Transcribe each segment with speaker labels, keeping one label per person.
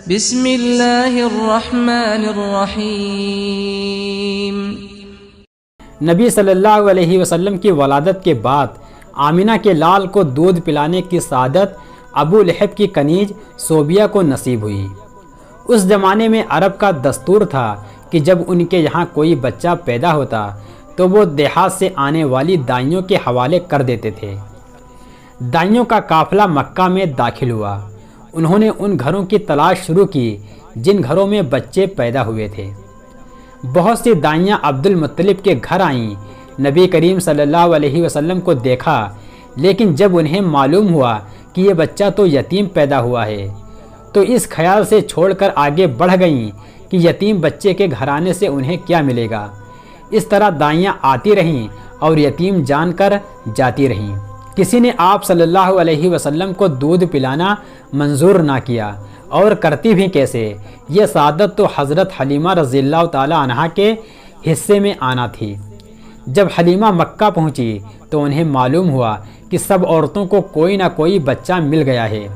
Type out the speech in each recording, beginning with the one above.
Speaker 1: بسم اللہ الرحمن الرحیم۔
Speaker 2: نبی صلی اللہ علیہ وسلم کی ولادت کے بعد آمینہ کے لال کو دودھ پلانے کی سعادت ابو لہب کی کنیز صوبیہ کو نصیب ہوئی۔ اس زمانے میں عرب کا دستور تھا کہ جب ان کے یہاں کوئی بچہ پیدا ہوتا تو وہ دیہات سے آنے والی دائیوں کے حوالے کر دیتے تھے۔ دائیوں کا قافلہ مکہ میں داخل ہوا۔ انہوں نے ان گھروں کی تلاش شروع کی جن گھروں میں بچے پیدا ہوئے تھے۔ بہت سی دائیاں عبد المطلب کے گھر آئیں، نبی کریم صلی اللہ علیہ وسلم کو دیکھا، لیکن جب انہیں معلوم ہوا کہ یہ بچہ تو یتیم پیدا ہوا ہے تو اس خیال سے چھوڑ کر آگے بڑھ گئیں کہ یتیم بچے کے گھرانے سے انہیں کیا ملے گا۔ اس طرح دائیاں آتی رہیں اور یتیم جان کر جاتی رہیں۔ کسی نے آپ صلی اللہ علیہ وسلم کو دودھ پلانا منظور نہ کیا، اور کرتی بھی کیسے؟ یہ سعادت تو حضرت حلیمہ رضی اللہ تعالی عنہا کے حصے میں آنا تھی۔ جب حلیمہ مکہ پہنچی تو انہیں معلوم ہوا کہ سب عورتوں کو کوئی نہ کوئی بچہ مل گیا ہے۔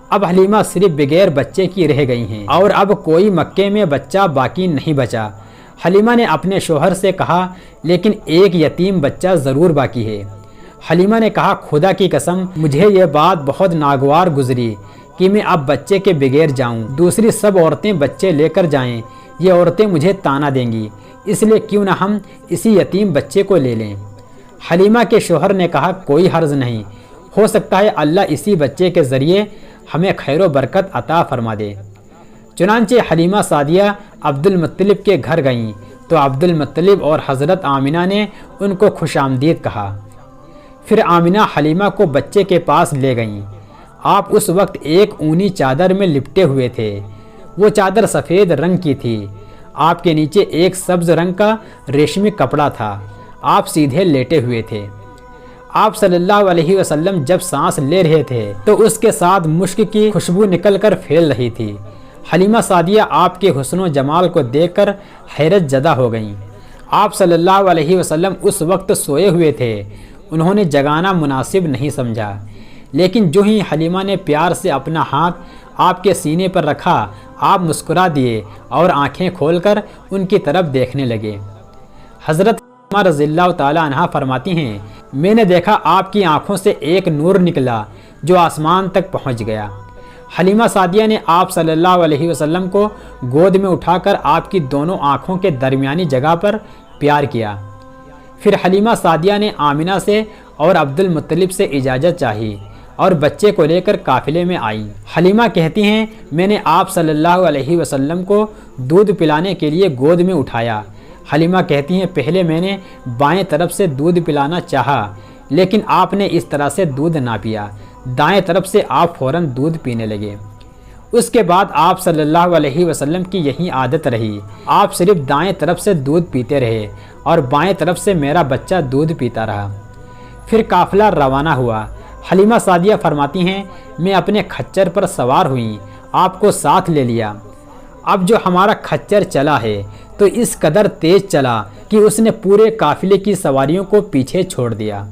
Speaker 2: اب حلیمہ صرف بغیر بچے کی رہ گئی ہیں اور اب کوئی مکے میں بچہ باقی نہیں بچا۔ حلیمہ نے اپنے شوہر سے کہا لیکن ایک یتیم بچہ ضرور باقی ہے۔ حلیمہ نے کہا خدا کی قسم مجھے یہ بات بہت ناگوار گزری کہ میں اب بچے کے بغیر جاؤں، دوسری سب عورتیں بچے لے کر جائیں، یہ عورتیں مجھے طعنہ دیں گی، اس لیے کیوں نہ ہم اسی یتیم بچے کو لے لیں۔ حلیمہ کے شوہر نے کہا کوئی حرج نہیں، ہو سکتا ہے اللہ اسی بچے کے ذریعے ہمیں خیر و برکت عطا فرما دے۔ چنانچہ حلیمہ سعدیہ عبد المطلب کے گھر گئیں تو عبد المطلب اور حضرت آمینہ نے ان کو خوش آمدید کہا۔ پھر آمینہ حلیمہ کو بچے کے پاس لے گئیں۔ آپ اس وقت ایک اونی چادر میں لپٹے ہوئے تھے۔ وہ چادر سفید رنگ کی تھی۔ آپ کے نیچے ایک سبز رنگ کا ریشمی کپڑا تھا۔ آپ سیدھے لیٹے ہوئے تھے۔ آپ صلی اللہ علیہ وسلم جب سانس لے رہے تھے تو اس کے ساتھ مشک کی خوشبو نکل کر پھیل رہی تھی۔ حلیمہ سعدیہ آپ کے حسن و جمال کو دیکھ کر حیرت زدہ ہو گئیں۔ آپ صلی اللہ علیہ وسلم اس وقت سوئے ہوئے تھے۔ انہوں نے جگانا مناسب نہیں سمجھا، لیکن جو ہی حلیمہ نے پیار سے اپنا ہاتھ آپ کے سینے پر رکھا، آپ مسکرا دیے اور آنکھیں کھول کر ان کی طرف دیکھنے لگے۔ حضرت حلیمہ رضی اللہ تعالی عنہا فرماتی ہیں میں نے دیکھا آپ کی آنکھوں سے ایک نور نکلا جو آسمان تک پہنچ گیا۔ حلیمہ سعدیہ نے آپ صلی اللہ علیہ وسلم کو گود میں اٹھا کر آپ کی دونوں آنکھوں کے درمیانی جگہ پر پیار کیا۔ پھر حلیمہ سعدیہ نے آمینہ سے اور عبد المطلب سے اجازت چاہی اور بچے کو لے کر قافلے میں آئیں۔ حلیمہ کہتی ہیں میں نے آپ صلی اللہ علیہ وسلم کو دودھ پلانے کے لیے گود میں اٹھایا۔ حلیمہ کہتی ہیں پہلے میں نے بائیں طرف سے دودھ پلانا چاہا لیکن آپ نے اس طرح سے دودھ نہ پیا، دائیں طرف سے آپ فوراً دودھ پینے لگے۔ اس کے بعد آپ صلی اللہ علیہ وسلم کی یہی عادت رہی، آپ صرف دائیں طرف سے دودھ پیتے رہے اور بائیں طرف سے میرا بچہ دودھ پیتا رہا۔ پھر قافلہ روانہ ہوا۔ حلیمہ سعدیہ فرماتی ہیں میں اپنے کھچر پر سوار ہوئیں، آپ کو ساتھ لے لیا۔ اب جو ہمارا کھچر چلا ہے تو اس قدر تیز چلا کہ اس نے پورے قافلے کی سواریوں کو پیچھے چھوڑ دیا۔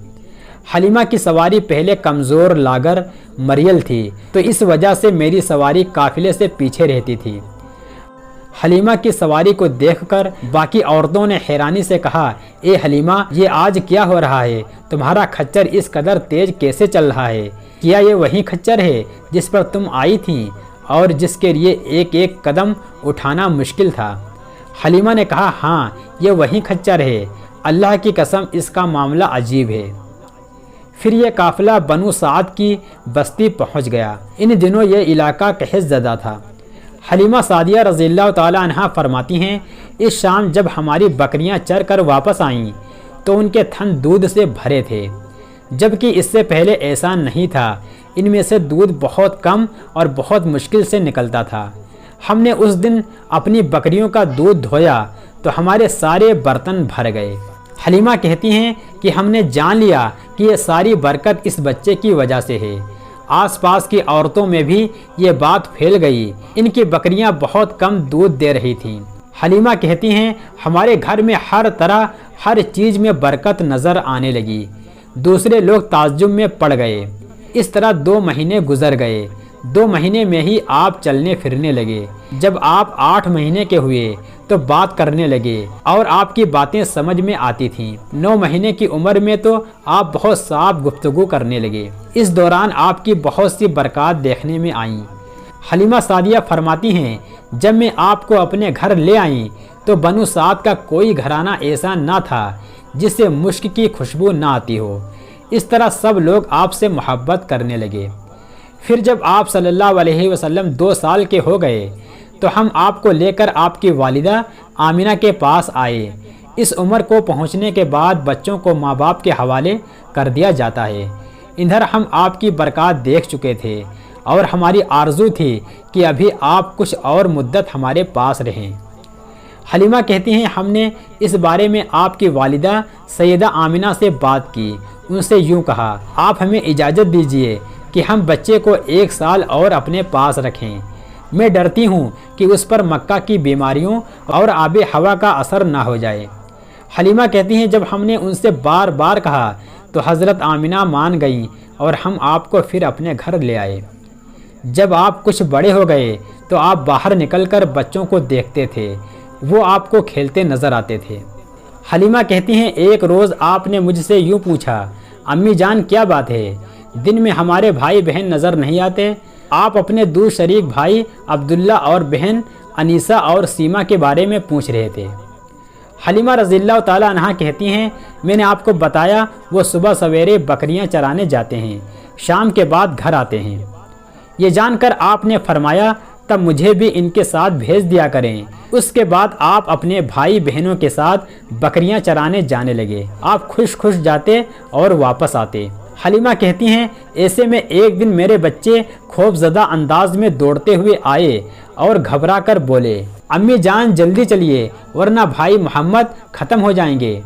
Speaker 2: حلیمہ کی سواری پہلے کمزور لاغر مریل تھی تو اس وجہ سے میری سواری قافلے سے پیچھے رہتی تھی۔ حلیمہ کی سواری کو دیکھ کر باقی عورتوں نے حیرانی سے کہا اے حلیمہ یہ آج کیا ہو رہا ہے؟ تمہارا کھچر اس قدر تیز کیسے چل رہا ہے؟ کیا یہ وہی کھچر ہے جس پر تم آئی تھیں اور جس کے لیے ایک ایک قدم اٹھانا مشکل تھا؟ حلیمہ نے کہا ہاں یہ وہی کھچر ہے، اللہ کی قسم اس کا معاملہ عجیب ہے۔ پھر یہ قافلہ بنو سعد کی بستی پہنچ گیا۔ ان دنوں یہ علاقہ قحط زدہ تھا۔ حلیمہ سعدیہ رضی اللہ تعالی عنہا فرماتی ہیں اس شام جب ہماری بکریاں چر کر واپس آئیں تو ان کے تھن دودھ سے بھرے تھے، جبکہ اس سے پہلے ایسا نہیں تھا۔ ان میں سے دودھ بہت کم اور بہت مشکل سے نکلتا تھا۔ ہم نے اس دن اپنی بکریوں کا دودھ دھویا تو ہمارے سارے برتن بھر گئے۔ حلیمہ کہتی ہیں کہ ہم نے جان لیا کہ یہ ساری برکت اس بچے کی وجہ سے ہے۔ آس پاس کی عورتوں میں بھی یہ بات پھیل گئی، ان کی بکریاں بہت کم دودھ دے رہی تھیں۔ حلیمہ کہتی ہیں ہمارے گھر میں ہر طرح ہر چیز میں برکت نظر آنے لگی۔ دوسرے لوگ تعجب میں پڑ گئے۔ اس طرح 2 مہینے گزر گئے۔ 2 مہینے میں ہی آپ چلنے پھرنے لگے۔ جب آپ 8 مہینے کے ہوئے تو بات کرنے لگے اور آپ کی باتیں سمجھ میں آتی تھیں۔ 9 مہینے کی عمر میں تو آپ بہت صاف گفتگو کرنے لگے۔ اس دوران آپ کی بہت سی برکات دیکھنے میں آئیں۔ حلیمہ سعدیہ فرماتی ہیں، جب میں آپ کو اپنے گھر لے آئیں تو بنو سعد کا کوئی گھرانہ ایسا نہ تھا جس سے مشک کی خوشبو نہ آتی ہو۔ اس طرح سب لوگ آپ سے محبت کرنے لگے۔ پھر جب آپ صلی اللہ علیہ وسلم 2 سال کے ہو گئے تو ہم آپ کو لے کر آپ کی والدہ آمینہ کے پاس آئے۔ اس عمر کو پہنچنے کے بعد بچوں کو ماں باپ کے حوالے کر دیا جاتا ہے۔ ادھر ہم آپ کی برکات دیکھ چکے تھے اور ہماری آرزو تھی کہ ابھی آپ کچھ اور مدت ہمارے پاس رہیں۔ حلیمہ کہتی ہیں، ہم نے اس بارے میں آپ کی والدہ سیدہ آمینہ سے بات کی۔ ان سے یوں کہا، آپ ہمیں اجازت دیجئے کہ ہم بچے کو 1 سال اور اپنے پاس رکھیں۔ میں ڈرتی ہوں کہ اس پر مکہ کی بیماریوں اور آب ہوا کا اثر نہ ہو جائے۔ حلیمہ کہتی ہیں، جب ہم نے ان سے بار بار کہا تو حضرت آمینہ مان گئیں اور ہم آپ کو پھر اپنے گھر لے آئے۔ جب آپ کچھ بڑے ہو گئے تو آپ باہر نکل کر بچوں کو دیکھتے تھے، وہ آپ کو کھیلتے نظر آتے تھے۔ حلیمہ کہتی ہیں، ایک روز آپ نے مجھ سے یوں پوچھا، امی جان کیا بات ہے؟ دن میں ہمارے بھائی بہن نظر نہیں آتے؟ آپ اپنے دو شریک بھائی عبداللہ اور بہن انیسہ اور سیما کے بارے میں پوچھ رہے تھے۔ حلیمہ رضی اللہ تعالیٰ عنہا کہتی ہیں، میں نے آپ کو بتایا وہ صبح سویرے بکریاں چرانے جاتے ہیں، شام کے بعد گھر آتے ہیں۔ یہ جان کر آپ نے فرمایا، تب مجھے بھی ان کے ساتھ بھیج دیا کریں۔ اس کے بعد آپ اپنے بھائی بہنوں کے ساتھ بکریاں چرانے جانے لگے۔ آپ خوش خوش جاتے اور واپس آتے۔ حلیمہ کہتی ہیں، ایسے میں ایک دن میرے بچے خوف زدہ انداز میں دوڑتے ہوئے آئے اور گھبرا کر بولے، امی جان جلدی چلیے ورنہ بھائی محمد ختم ہو جائیں گے۔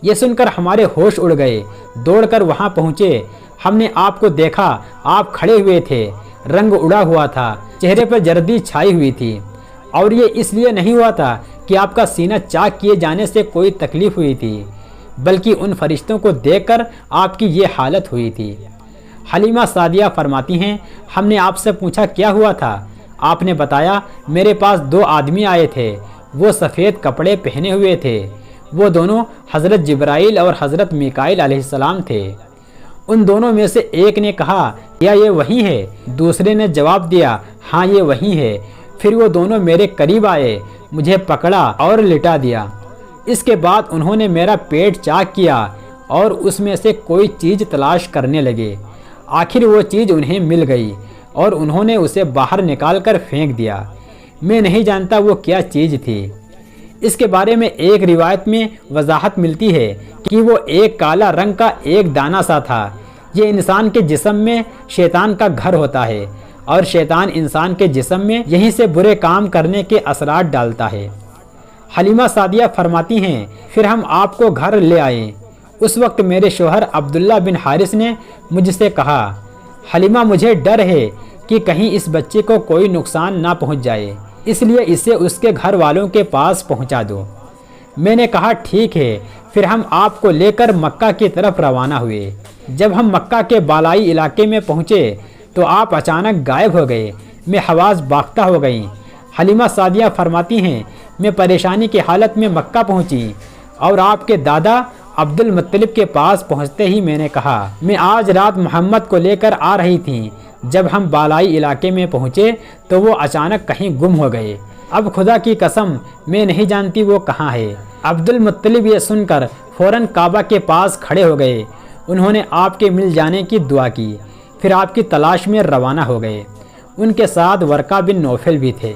Speaker 2: یہ سن کر ہمارے ہوش اڑ گئے۔ دوڑ کر وہاں پہنچے، ہم نے آپ کو دیکھا، آپ کھڑے ہوئے تھے، رنگ اڑا ہوا تھا، چہرے پر جردی چھائی ہوئی تھی، اور یہ اس لیے نہیں ہوا تھا کہ آپ کا سینہ چاک کیے جانے سے کوئی تکلیف ہوئی تھی، بلکہ ان فرشتوں کو دیکھ کر آپ کی یہ حالت ہوئی تھی۔ حلیمہ سعدیہ فرماتی ہیں، ہم نے آپ سے پوچھا کیا ہوا تھا؟ آپ نے بتایا، میرے پاس 2 آدمی آئے تھے، وہ سفید کپڑے پہنے ہوئے تھے، وہ دونوں حضرت جبرائیل اور حضرت میکائیل علیہ السلام تھے۔ ان دونوں میں سے ایک نے کہا، کیا یہ وہی ہے؟ دوسرے نے جواب دیا، ہاں یہ وہی ہے۔ پھر وہ دونوں میرے قریب آئے، مجھے پکڑا اور لٹا دیا۔ اس کے بعد انہوں نے میرا پیٹ چاک کیا اور اس میں سے کوئی چیز تلاش کرنے لگے۔ آخر وہ چیز انہیں مل گئی اور انہوں نے اسے باہر نکال کر پھینک دیا۔ میں نہیں جانتا وہ کیا چیز تھی۔ اس کے بارے میں ایک روایت میں وضاحت ملتی ہے کہ وہ ایک کالا رنگ کا ایک دانہ سا تھا۔ یہ انسان کے جسم میں شیطان کا گھر ہوتا ہے اور شیطان انسان کے جسم میں یہیں سے برے کام کرنے کے اثرات ڈالتا ہے۔ حلیمہ سعدیہ فرماتی ہیں، پھر ہم آپ کو گھر لے آئے۔ اس وقت میرے شوہر عبداللہ بن حارث نے مجھ سے کہا، حلیمہ مجھے ڈر ہے کہ کہیں اس بچے کو کوئی نقصان نہ پہنچ جائے، اس لیے اسے اس کے گھر والوں کے پاس پہنچا دو۔ میں نے کہا ٹھیک ہے۔ پھر ہم آپ کو لے کر مکہ کی طرف روانہ ہوئے۔ جب ہم مکہ کے بالائی علاقے میں پہنچے تو آپ اچانک غائب ہو گئے، میں حواس باختہ ہو گئیں۔ حلیمہ سعدیہ فرماتی ہیں، میں پریشانی کی حالت میں مکہ پہنچی اور آپ کے دادا عبد المطلب کے پاس پہنچتے ہی میں نے کہا، میں آج رات محمد کو لے کر آ رہی تھی۔ جب ہم بالائی علاقے میں پہنچے تو وہ اچانک کہیں گم ہو گئے۔ اب خدا کی قسم میں نہیں جانتی وہ کہاں ہے۔ عبد المطلب یہ سن کر فوراً کعبہ کے پاس کھڑے ہو گئے۔ انہوں نے آپ کے مل جانے کی دعا کی، پھر آپ کی تلاش میں روانہ ہو گئے۔ ان کے ساتھ ورقہ بن نوفل بھی تھے۔